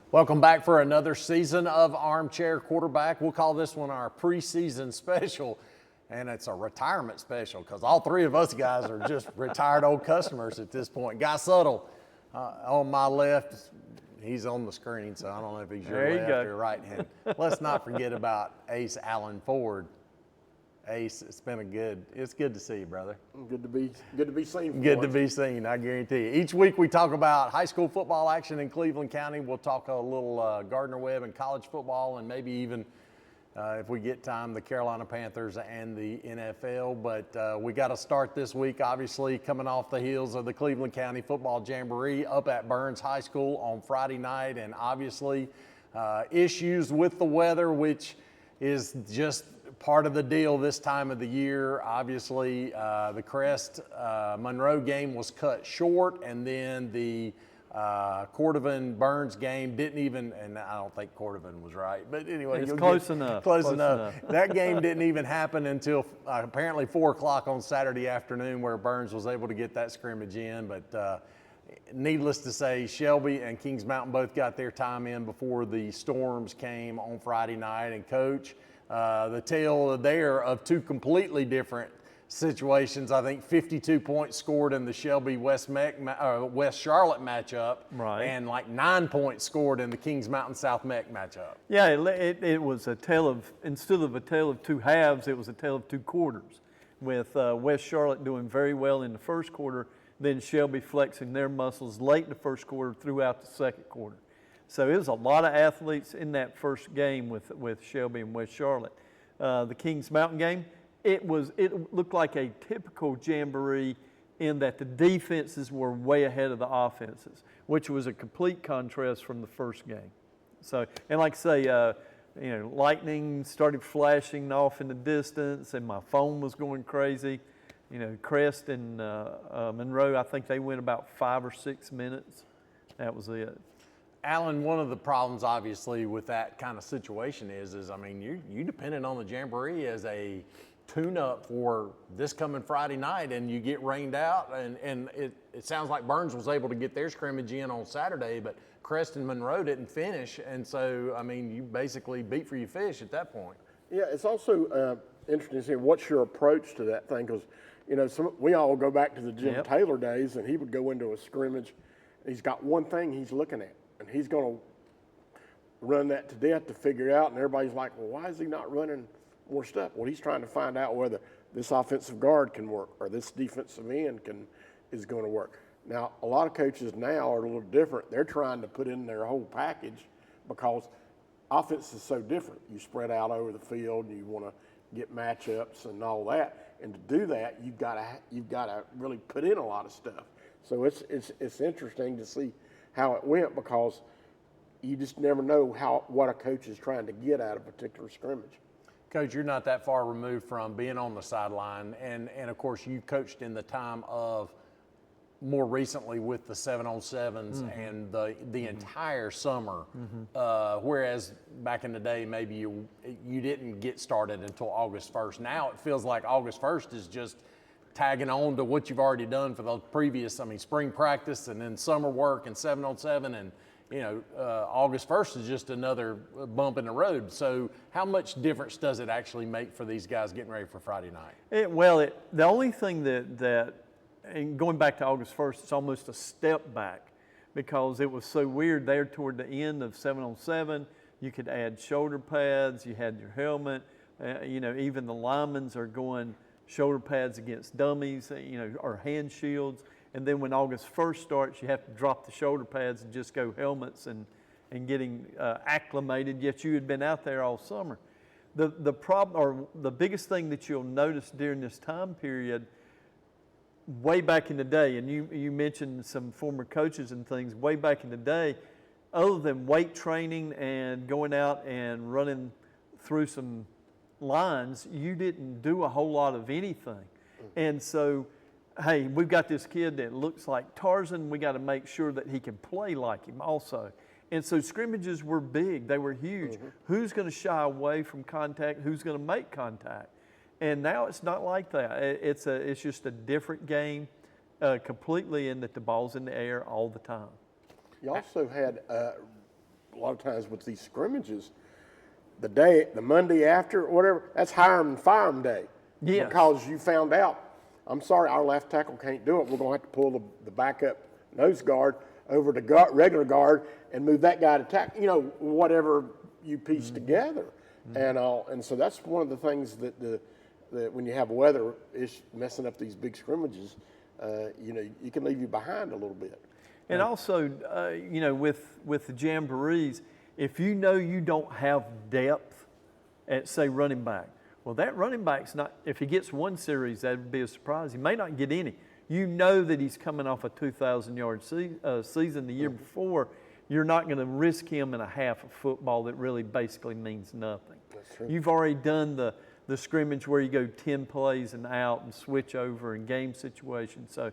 Welcome back for another season of Armchair Quarterback. We'll call this one our preseason special, and it's a retirement special because all three of us guys are just retired old customers at this point. Guy Suttle on my left, he's on the screen, so I don't know if he's your left or right hand. Let's not forget about Ace Allen Ford. Ace, it's good to see you, brother. Good to be seen. Good to be seen, I guarantee you. Each week we talk about high school football action in Cleveland County. We'll talk a little Gardner Webb and college football, and maybe even, if we get time, the Carolina Panthers and the NFL. But we got to start this week, obviously, coming off the heels of the Cleveland County Football Jamboree up at Burns High School on Friday night, and obviously issues with the weather, which is just part of the deal this time of the year. Obviously, the Crest Monroe game was cut short, and then the Cordovan Burns game didn't even, and I don't think Cordovan was right, but anyway. It's close enough. Close enough. That game didn't even happen until apparently 4 o'clock on Saturday afternoon, where Burns was able to get that scrimmage in. But needless to say, Shelby and Kings Mountain both got their time in before the storms came on Friday night. And Coach, the tale there of two completely different situations. I think 52 points scored in the Shelby West Charlotte matchup, right, and like 9 points scored in the Kings Mountain South Meck matchup. Yeah, it was a tale of, instead of a tale of two halves, it was a tale of two quarters, with West Charlotte doing very well in the first quarter, then Shelby flexing their muscles late in the first quarter throughout the second quarter. So it was a lot of athletes in that first game with Shelby and West Charlotte. The Kings Mountain game, it looked like a typical jamboree in that the defenses were way ahead of the offenses, which was a complete contrast from the first game. So, and like I say, lightning started flashing off in the distance, and my phone was going crazy. Crest and Monroe, I think they went about 5 or 6 minutes. That was it. Alan, one of the problems, obviously, with that kind of situation is I mean, you dependent on the Jamboree as a tune-up for this coming Friday night, and you get rained out, and it sounds like Burns was able to get their scrimmage in on Saturday, but Crest and Monroe didn't finish, and so, I mean, you basically beat for your fish at that point. Yeah, it's also interesting to see what's your approach to that thing, because, we all go back to the Jim Taylor days, and he would go into a scrimmage, he's got one thing he's looking at, and he's going to run that to death to figure out, and everybody's like, well, why is he not running more stuff? Well, he's trying to find out whether this offensive guard can work or this defensive end is going to work. Now, a lot of coaches now are a little different. They're trying to put in their whole package because offense is so different. You spread out over the field, you want to get matchups and all that, and to do that, you've got to really put in a lot of stuff. So it's interesting to see how it went, because you just never know what a coach is trying to get out of a particular scrimmage. Coach, you're not that far removed from being on the sideline, and of course you coached in the time of more recently with the 7-on-7s and the entire summer, whereas back in the day maybe you didn't get started until August 1st. Now it feels like August 1st is just tagging on to what you've already done for the previous, spring practice and then summer work and 7-on-7, and August 1st is just another bump in the road. So how much difference does it actually make for these guys getting ready for Friday night? The only thing that, and going back to August 1st, it's almost a step back, because it was so weird there toward the end of 7-on-7. You could add shoulder pads, you had your helmet, even the linemen are going shoulder pads against dummies, or hand shields. And then when August 1st starts, you have to drop the shoulder pads and just go helmets and getting acclimated, yet you had been out there all summer. The problem, or the biggest thing that you'll notice during this time period, way back in the day, and you mentioned some former coaches and things, way back in the day, other than weight training and going out and running through some lines, you didn't do a whole lot of anything. And so, hey, we've got this kid that looks like Tarzan. We got to make sure that he can play like him also. And so scrimmages were big. They were huge. Who's going to shy away from contact? Who's going to make contact? And now it's not like that. It's just a different game completely, in that the ball's in the air all the time. You also had a lot of times with these scrimmages, the Monday after or whatever, that's hiring and firing day. Yes. Because you found out, I'm sorry, our left tackle can't do it. We're going to have to pull the backup nose guard over to regular guard and move that guy to tackle, whatever you piece together. And so that's one of the things that when you have weather is messing up these big scrimmages, you can leave you behind a little bit. And also, with the jamborees, if you know you don't have depth at, say, running back, well, that running back's not, if he gets one series, that would be a surprise. He may not get any. You know that he's coming off a 2,000-yard season the year before. You're not going to risk him in a half of football that really basically means nothing. That's true. You've already done the scrimmage where you go 10 plays and out and switch over in game situations. So,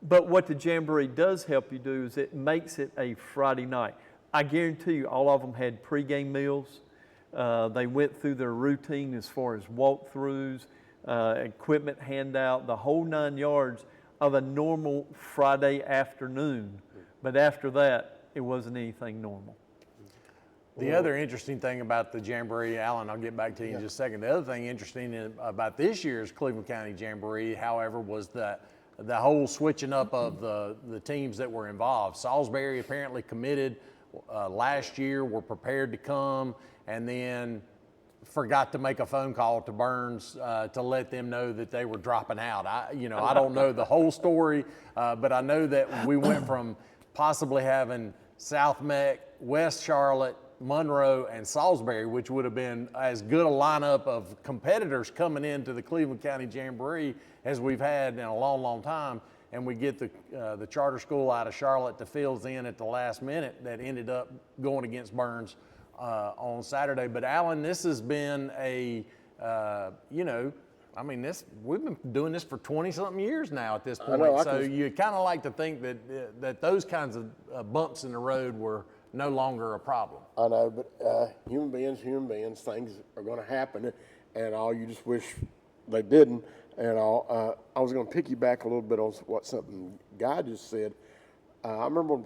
but what the Jamboree does help you do is it makes it a Friday night. I guarantee you all of them had pregame meals. They went through their routine as far as walkthroughs, equipment handout, the whole 9 yards of a normal Friday afternoon. But after that, it wasn't anything normal. The other interesting thing about the Jamboree, Alan, I'll get back to you in just a second. The other thing interesting about this year's Cleveland County Jamboree, however, was the whole switching up of the teams that were involved. Salisbury apparently committed last year, were prepared to come, and then forgot to make a phone call to Burns to let them know that they were dropping out. I don't know the whole story, but I know that we went from possibly having South Meck, West Charlotte, Monroe, and Salisbury, which would have been as good a lineup of competitors coming into the Cleveland County Jamboree as we've had in a long, long time. And we get the charter school out of Charlotte to fields in at the last minute that ended up going against Burns on Saturday. But Alan, this has been we've been doing this for 20-something years now at this point. So you kind of like to think that those kinds of bumps in the road were no longer a problem. I know, but human beings, things are going to happen, and all you just wish they didn't. And I was going to piggyback a little bit on something Guy just said. I remember when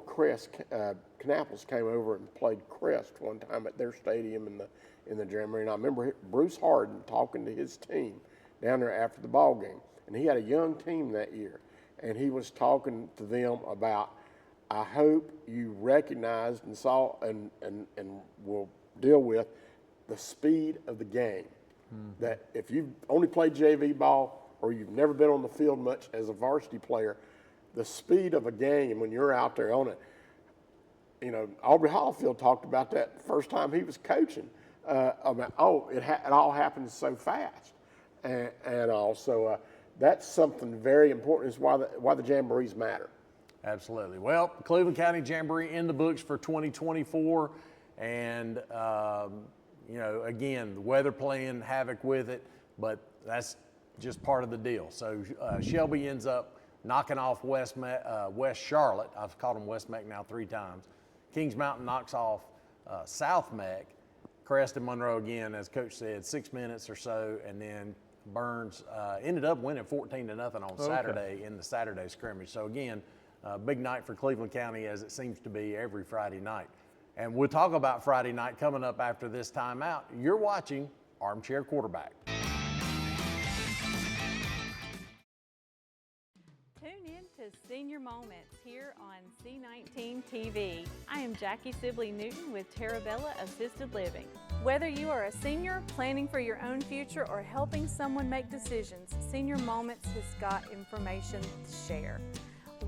Kannapolis came over and played Crest one time at their stadium in the Jamboree, and I remember Bruce Harden talking to his team down there after the ball game, and he had a young team that year, and he was talking to them about, I hope you recognized and saw and will deal with the speed of the game. Mm-hmm. That if you've only played JV ball or you've never been on the field much as a varsity player, the speed of a game when you're out there on it. Aubrey Hollifield talked about that the first time he was coaching. It all happens so fast, and also that's something very important. Is why the Jamborees matter. Absolutely. Well, Cleveland County Jamboree in the books for 2024, and again, the weather playing havoc with it, but that's just part of the deal. So Shelby ends up knocking off West Charlotte. I've called them West Meck now 3 times. Kings Mountain knocks off South Meck. Crest and Monroe again, as Coach said, 6 minutes or so, and then Burns ended up winning 14-0 on Saturday in the Saturday scrimmage. So again, big night for Cleveland County, as it seems to be every Friday night. And we'll talk about Friday night coming up after this timeout. You're watching Armchair Quarterback. Tune in to Senior Moments here on C19 TV. I am Jackie Sibley Newton with Terabella Assisted Living. Whether you are a senior planning for your own future or helping someone make decisions, Senior Moments has got information to share.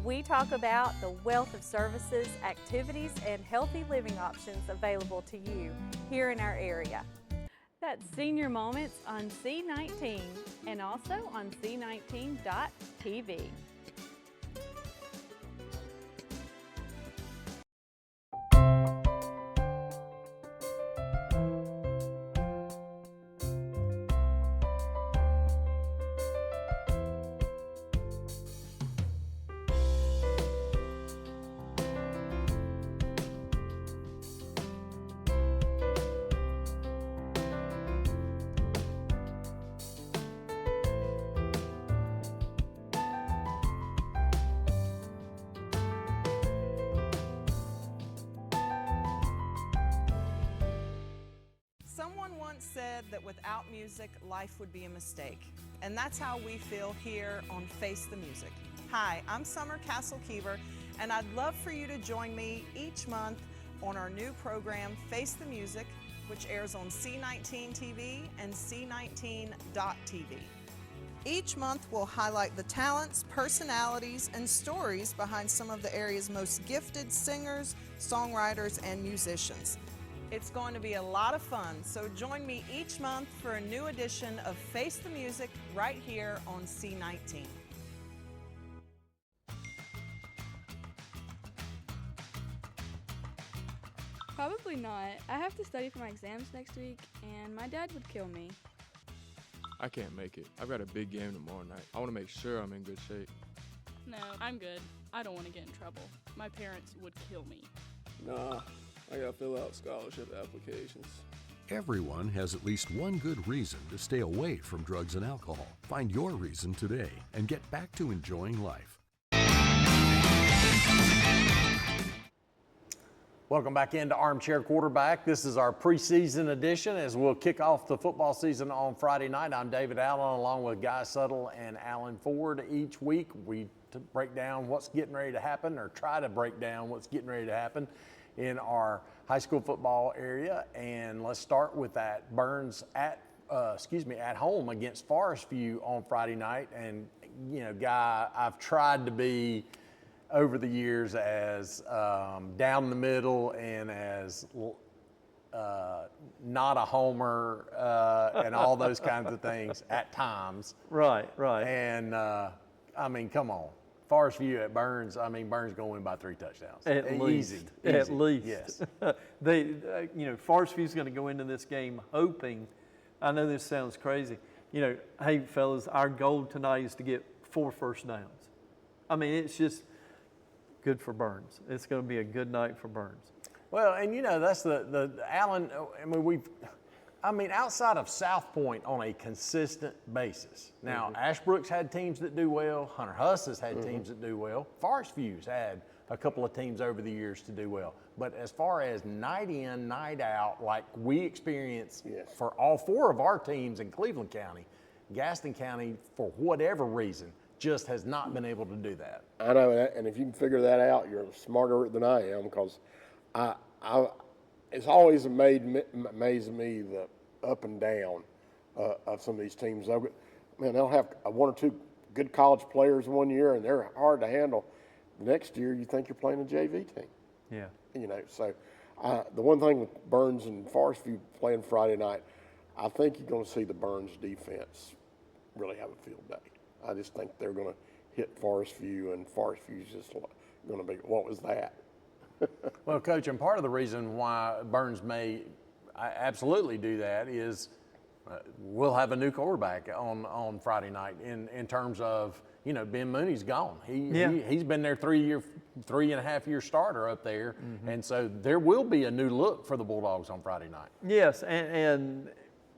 We talk about the wealth of services, activities, and healthy living options available to you here in our area. That's Senior Moments on C19 and also on C19.tv. said that without music, life would be a mistake. And that's how we feel here on Face the Music. Hi, I'm Summer Castle-Keever, and I'd love for you to join me each month on our new program, Face the Music, which airs on C19 TV and C19.tv. Each month we'll highlight the talents, personalities, and stories behind some of the area's most gifted singers, songwriters, and musicians. It's going to be a lot of fun, so join me each month for a new edition of Face the Music right here on C19. Probably not. I have to study for my exams next week, and my dad would kill me. I can't make it. I've got a big game tomorrow night. I want to make sure I'm in good shape. No, I'm good. I don't want to get in trouble. My parents would kill me. Nah, I gotta fill out scholarship applications. Everyone has at least one good reason to stay away from drugs and alcohol. Find your reason today and get back to enjoying life. Welcome back into Armchair Quarterback. This is our preseason edition as we'll kick off the football season on Friday night. I'm David Allen along with Guy Suttle and Alan Ford. Each week we break down what's getting ready to happen, or try to break down what's getting ready to happen in our high school football area. And let's start with that. Burns at home against Forest View on Friday night. And you know, Guy, I've tried to be over the years as down the middle and as not a homer and all those kinds of things at times. Right. And I mean, come on. Forest View at Burns, I mean, Burns going to win by 3 touchdowns. At least. Easy. At least. Yes. Forest View's going to go into this game hoping, I know this sounds crazy, hey, fellas, our goal tonight is to get 4 first downs. I mean, it's just good for Burns. It's going to be a good night for Burns. Well, and that's the Allen, I mean, outside of South Point on a consistent basis. Now, Ashbrook's had teams that do well. Hunter Huss has had teams that do well. Forest View's had a couple of teams over the years to do well. But as far as night in, night out, like we experience for all 4 of our teams in Cleveland County, Gaston County, for whatever reason, just has not been able to do that. I know, and if you can figure that out, you're smarter than I am, because it's always amazed me the up and down of some of these teams. Man, they'll have 1 or 2 good college players one year, and they're hard to handle. The next year, you think you're playing a JV team. Yeah. So the one thing with Burns and Forest View playing Friday night, I think you're going to see the Burns defense really have a field day. I just think they're going to hit Forest View, and Forest View's just going to be, what was that? Well, Coach, and part of the reason why Burns may absolutely do that is we'll have a new quarterback on Friday night in terms of, Ben Mooney's gone. He's been their 3.5 year starter up there. And so there will be a new look for the Bulldogs on Friday night. Yes, and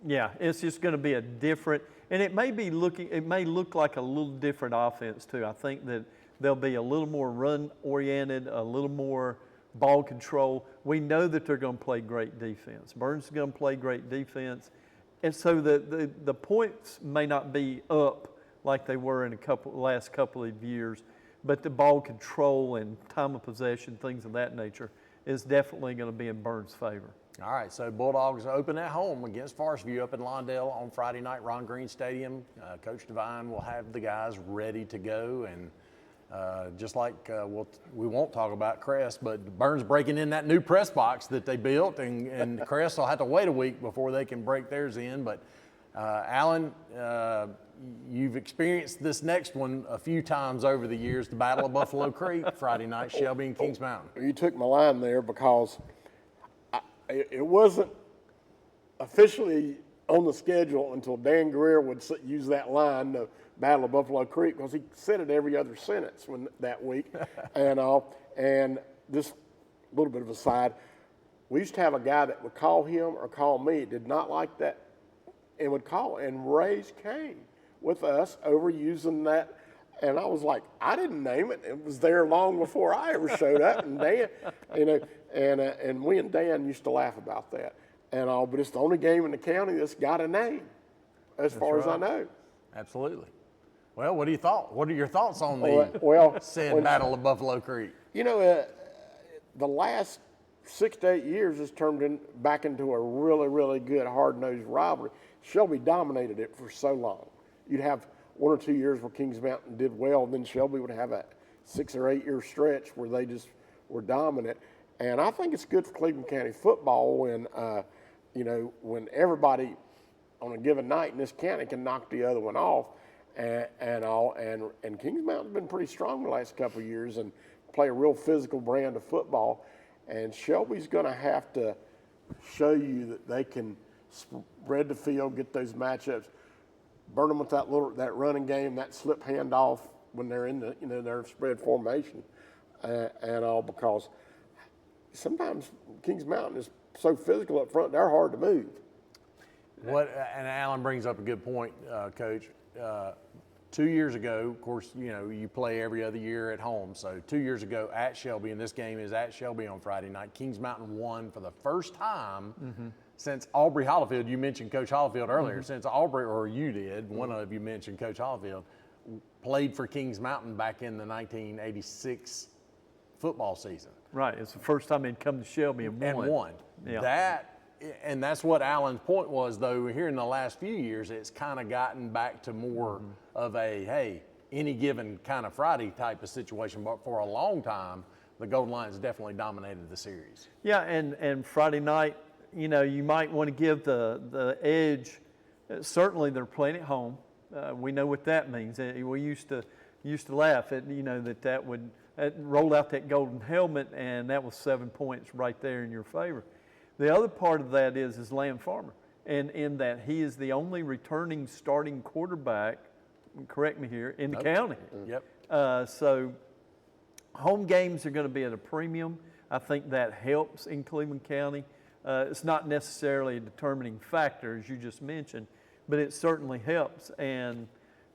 it's just going to be a different, and it may look like a little different offense too. I think that they'll be a little more run oriented, a little more ball control. We know that they're going to play great defense. Burns is going to play great defense. And so the points may not be up like they were in last couple of years, but the ball control and time of possession, things of that nature, is definitely going to be in Burns' favor. All right, so Bulldogs open at home against Forest View up in Lawndale on Friday night, Ron Green Stadium. Coach Devine will have the guys ready to go, and just like we won't talk about Crest, but Burns breaking in that new press box that they built, and Crest will have to wait a week before they can break theirs in. But Alan, you've experienced this next one a few times over the years, the Battle of Buffalo Creek, Friday night, Shelby and Kings Mountain. You took my line there, because it wasn't officially on the schedule until Dan Greer would use that line, the Battle of Buffalo Creek, because he said it every other sentence that week. And this little bit of a side, we used to have a guy that would call him or call me, did not like that, and would call and raise Cain with us over using that. And I was like, I didn't name it. It was there long before I ever showed up. And Dan, and we and Dan used to laugh about that. and all, but it's the only game in the county that's got a name, as far as I know. Absolutely. Well, what are your thoughts on the said Battle of Buffalo Creek? You know, the last 6 to 8 years has turned back into a really, really good hard-nosed rivalry. Shelby dominated it for so long. You'd have 1 or 2 years where Kings Mountain did well, then Shelby would have a 6 or 8 year stretch where they just were dominant. And I think it's good for Cleveland County football when, when everybody on a given night in this county can knock the other one off, and Kings Mountain's been pretty strong the last couple of years and play a real physical brand of football. And Shelby's going to have to show you that they can spread the field, get those matchups, burn them with that running game, that slip handoff when they're in their spread formation, and all, because sometimes Kings Mountain is so physical up front, they're hard to move. And Alan brings up a good point, Coach. 2 years ago, of course, you play every other year at home. So 2 years ago at Shelby, and this game is at Shelby on Friday night, Kings Mountain won for the first time since Aubrey Hollifield. You mentioned Coach Hollifield earlier. Since Aubrey, or you did, one of you mentioned Coach Hollifield, played for Kings Mountain back in the 1986 football season. Right. It's the first time he'd come to Shelby and won. Yeah. And that's what Alan's point was, though. Here in the last few years, it's kind of gotten back to more of a, hey, any given kind of Friday type of situation. But for a long time, the Golden Lions definitely dominated the series. Yeah, and Friday night, you might want to give the edge. Certainly, they're playing at home. We know what that means. We used to laugh at that would roll out that golden helmet, and that was 7 points right there in your favor. The other part of that is Lamb Farmer, and in that he is the only returning starting quarterback, correct me here, in the county. Yep. So home games are going to be at a premium. I think that helps in Cleveland County. It's not necessarily a determining factor, as you just mentioned, but it certainly helps. And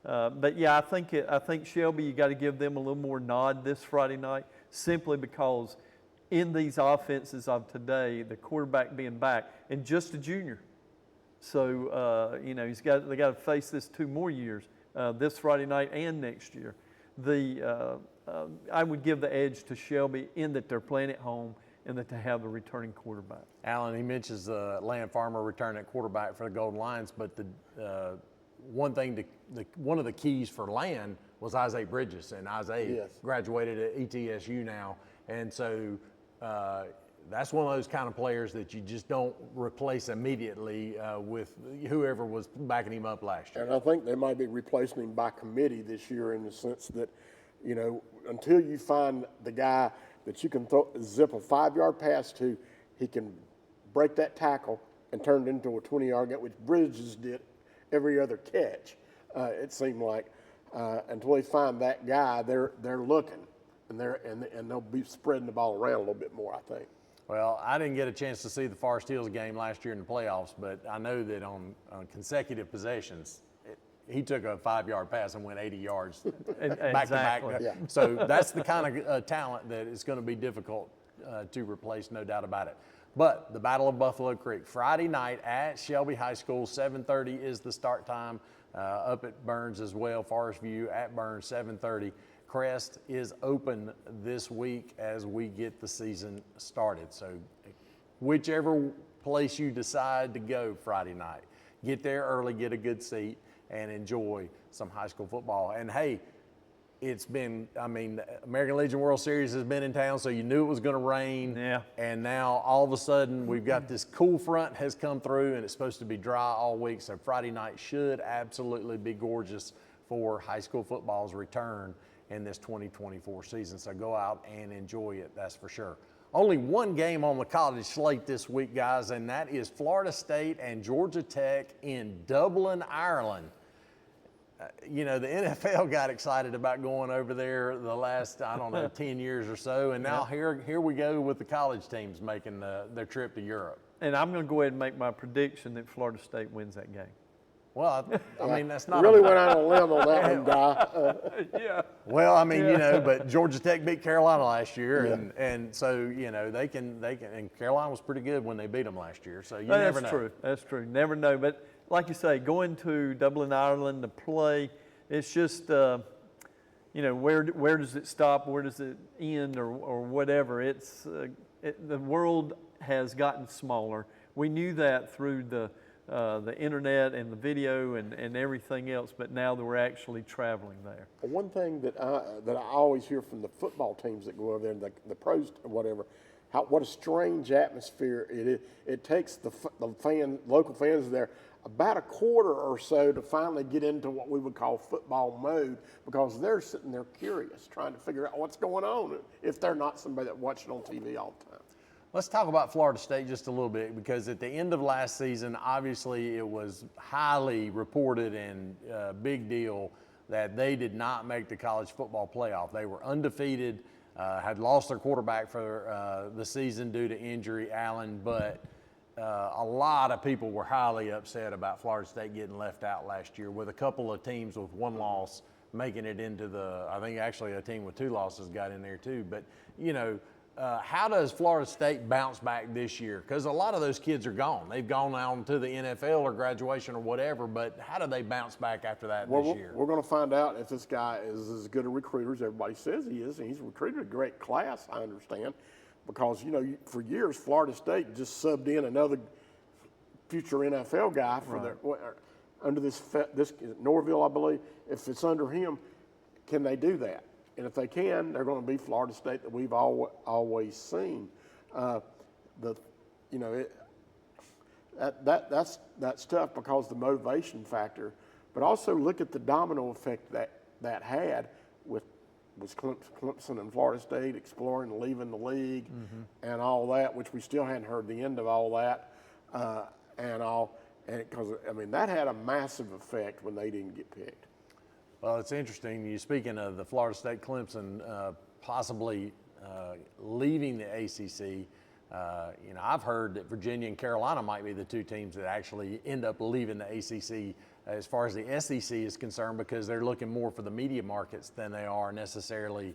but yeah, I think Shelby, you got to give them a little more nod this Friday night, simply because in these offenses of today, the quarterback being back and just a junior, so they got to face this 2 more years, this Friday night and next year. I would give the edge to Shelby in that they're playing at home and that they have a returning quarterback. Alan, he mentions Lamb Farmer returning at quarterback for the Golden Lions, but one of the keys for Lamb was Isaiah Bridges, and Isaiah graduated at ETSU now, and so that's one of those kind of players that you just don't replace immediately with whoever was backing him up last year. And I think they might be replacing him by committee this year, in the sense that, until you find the guy that you can zip a 5-yard pass to, he can break that tackle and turn it into a 20-yard game, which Bridges did every other catch. It seemed like until they find that guy, they're looking. And they'll be spreading the ball around a little bit more, I think. Well, I didn't get a chance to see the Forest Hills game last year in the playoffs, but I know that on consecutive possessions, he took a 5-yard pass and went 80 yards back to back. Yeah. So that's the kind of talent that is going to be difficult to replace, no doubt about it. But the Battle of Buffalo Creek, Friday night at Shelby High School, 7:30 is the start time. Up at Burns as well, Forest View at Burns, 7:30. Crest is open this week as we get the season started. So whichever place you decide to go Friday night, get there early, get a good seat, and enjoy some high school football. And hey, American Legion World Series has been in town, so you knew it was going to rain. Yeah. And now all of a sudden we've got this cool front has come through, and it's supposed to be dry all week. So Friday night should absolutely be gorgeous for high school football's return in this 2024 season. So go out and enjoy it, that's for sure. Only one game on the college slate this week, guys, and that is Florida State and Georgia Tech in Dublin, Ireland. The NFL got excited about going over there the last, 10 years or so, and now here we go with the college teams making their trip to Europe. And I'm going to go ahead and make my prediction that Florida State wins that game. Well, I mean, that's not really went out on a limb on that one, Guy. Yeah. Well, I mean, but Georgia Tech beat Carolina last year, and so they can, and Carolina was pretty good when they beat them last year. So you never know. That's true. That's true. Never know. But like you say, going to Dublin, Ireland to play, it's just where does it stop? Where does it end, or whatever? It's the world has gotten smaller. We knew that through the internet and the video and everything else, but now that we're actually traveling there. One thing that I always hear from the football teams that go over there, and the pros or whatever, what a strange atmosphere it is. It takes the local fans there about a quarter or so to finally get into what we would call football mode, because they're sitting there curious, trying to figure out what's going on if they're not somebody that watches it on TV all the time. Let's talk about Florida State just a little bit, because at the end of last season, obviously it was highly reported and big deal that they did not make the college football playoff. They were undefeated, had lost their quarterback for the season due to injury, Allen, but a lot of people were highly upset about Florida State getting left out last year, with a couple of teams with one loss making it into I think actually a team with 2 losses got in there too. But, how does Florida State bounce back this year? Because a lot of those kids are gone. They've gone on to the NFL or graduation or whatever, but how do they bounce back after that this year? We're going to find out if this guy is as good a recruiter as everybody says he is. And he's recruited a great class, I understand, because, for years, Florida State just subbed in another future NFL guy for under this Norville, I believe. If it's under him, can they do that? And if they can, they're going to be Florida State that we've always seen. That's tough because the motivation factor, but also look at the domino effect that had with Clemson and Florida State exploring leaving the league and all that, which we still hadn't heard the end of all that, and because that had a massive effect when they didn't get picked. Well, it's interesting. You speaking of the Florida State Clemson possibly leaving the ACC. I've heard that Virginia and Carolina might be the 2 teams that actually end up leaving the ACC as far as the SEC is concerned, because they're looking more for the media markets than they are necessarily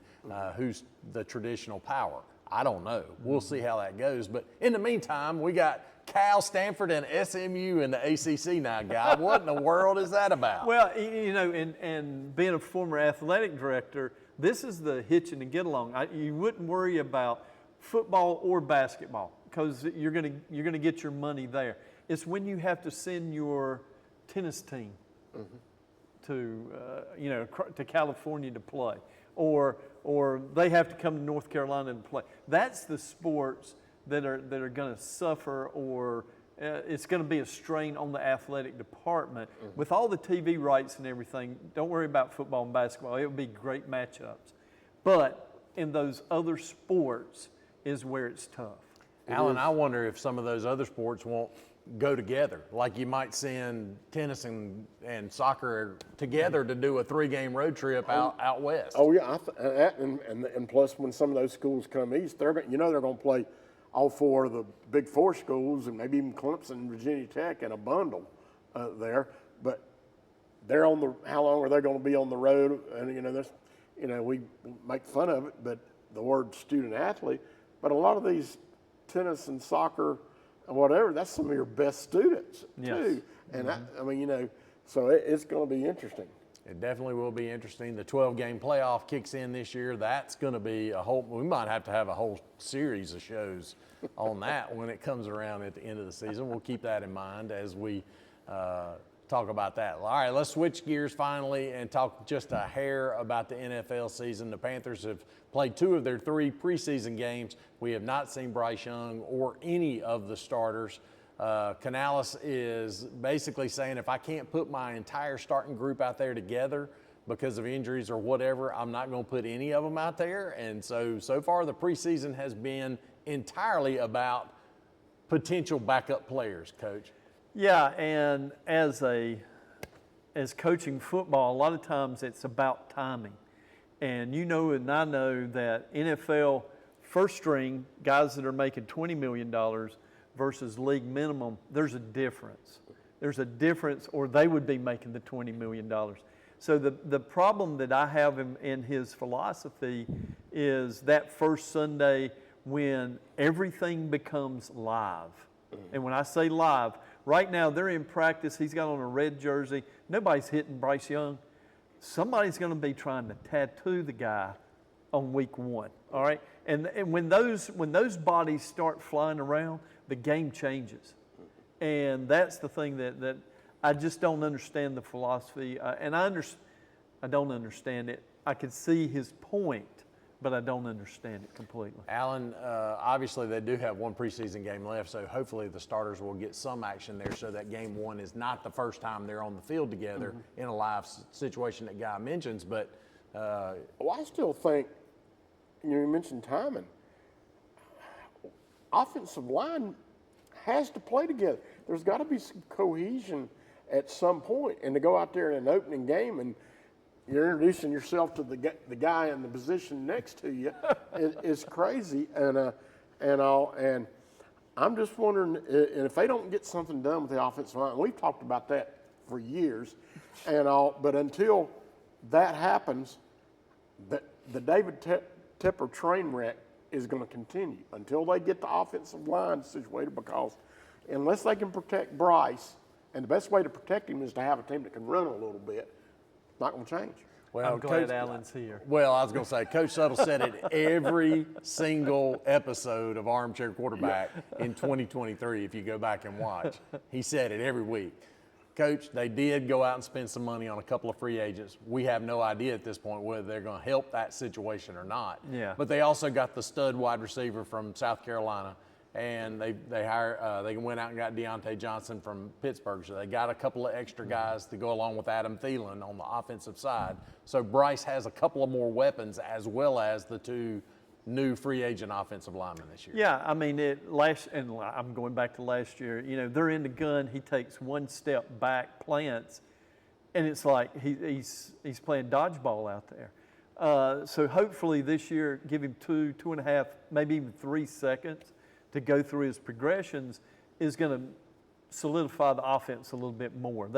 who's the traditional power. I don't know. We'll see how that goes. But in the meantime, we got Cal, Stanford, and SMU in the ACC now, Guy. What in the world is that about? Well, and being a former athletic director, this is the hitch and the get along. You wouldn't worry about football or basketball because you're gonna get your money there. It's when you have to send your tennis team to California to play, or they have to come to North Carolina and play. That's the sports that are going to suffer, or it's going to be a strain on the athletic department. With all the TV rights and everything, don't worry about football and basketball. It will be great matchups. But in those other sports is where it's tough. Alan, I wonder if some of those other sports won't go together. Like you might send tennis and soccer together to do a 3-game road trip out west. Oh yeah, and plus when some of those schools come east, they're going to play all 4 of the Big 4 schools, and maybe even Clemson and Virginia Tech in a bundle there. But they're how long are they going to be on the road? And we make fun of it, but the word student athlete. But a lot of these tennis and soccer and whatever, that's some of your best students too. And so it's going to be interesting. It definitely will be interesting. The 12-game playoff kicks in this year. That's going to be we might have to have a whole series of shows on that when it comes around at the end of the season. We'll keep that in mind as we talk about that. All right, let's switch gears finally and talk just a hair about the NFL season. The Panthers have played 2 of their 3 preseason games. We have not seen Bryce Young or any of the starters. Canales is basically saying if I can't put my entire starting group out there together because of injuries or whatever, I'm not going to put any of them out there. And so far the preseason has been entirely about potential backup players, Coach. Yeah, and as coaching football, a lot of times it's about timing. And and I know that NFL first string guys that are making $20 million versus league minimum, there's a difference There's a difference, or they would be making the $20 million. So the problem that I have in his philosophy is that first Sunday when everything becomes live. And when I say live, right now they're in practice. He's got on a red jersey. Nobody's hitting Bryce Young. Somebody's going to be trying to tattoo the guy on week 1. All right, and when those bodies start flying around, the game changes, and that's the thing that I just don't understand the philosophy, and I don't understand it. I can see his point, but I don't understand it completely. Alan, obviously they do have one preseason game left, so hopefully the starters will get some action there so that game 1 is not the first time they're on the field together in a live situation that Guy mentions. But well, I still think, you mentioned timing. Offensive line has to play together. There's got to be some cohesion at some point, and to go out there in an opening game and you're introducing yourself to the guy in the position next to you is crazy, and I'm just wondering, and if they don't get something done with the offensive line, we've talked about that for years, but until that happens, the David Tepper train wreck is going to continue until they get the offensive line situated, because unless they can protect Bryce, and the best way to protect him is to have a team that can run a little bit, it's not going to change. Well, I'm glad Alan's here. Well, I was going to say, Coach Suttle said it every single episode of Armchair Quarterback in 2023, if you go back and watch. He said it every week. Coach, they did go out and spend some money on a couple of free agents. We have no idea at this point whether they're going to help that situation or not. Yeah. But they also got the stud wide receiver from South Carolina, and they went out and got Deontay Johnson from Pittsburgh. So they got a couple of extra guys to go along with Adam Thielen on the offensive side. So Bryce has a couple of more weapons, as well as the 2 new free agent offensive linemen this year. Yeah, I mean, and I'm going back to last year. You know, they're in the gun. He takes one step back, plants, and it's like he's playing dodgeball out there. So hopefully this year, give him 2.5, maybe even 3 seconds to go through his progressions is going to solidify the offense a little bit more.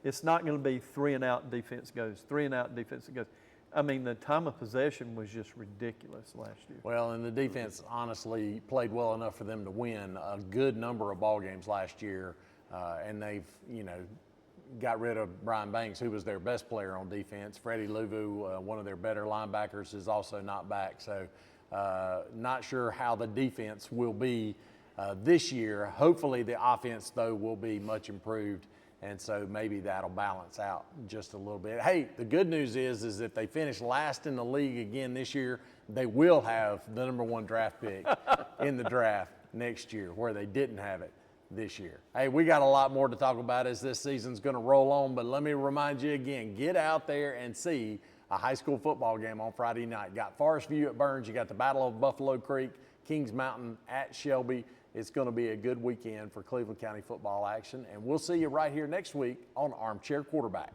It's not going to be 3 and out, defense goes, 3 and out, defense goes. I mean, the time of possession was just ridiculous last year. Well, and the defense honestly played well enough for them to win a good number of ball games last year, and they've, got rid of Brian Banks, who was their best player on defense. Freddie Luvu, one of their better linebackers, is also not back. So not sure how the defense will be this year. Hopefully the offense, though, will be much improved. And so maybe that'll balance out just a little bit. Hey, the good news is if they finish last in the league again this year, they will have the number 1 draft pick in the draft next year, where they didn't have it this year. Hey, we got a lot more to talk about as this season's going to roll on, but let me remind you again, get out there and see a high school football game on Friday night. Got Forest View at Burns, you got the Battle of Buffalo Creek, Kings Mountain at Shelby. It's going to be a good weekend for Cleveland County football action, and we'll see you right here next week on Armchair Quarterback.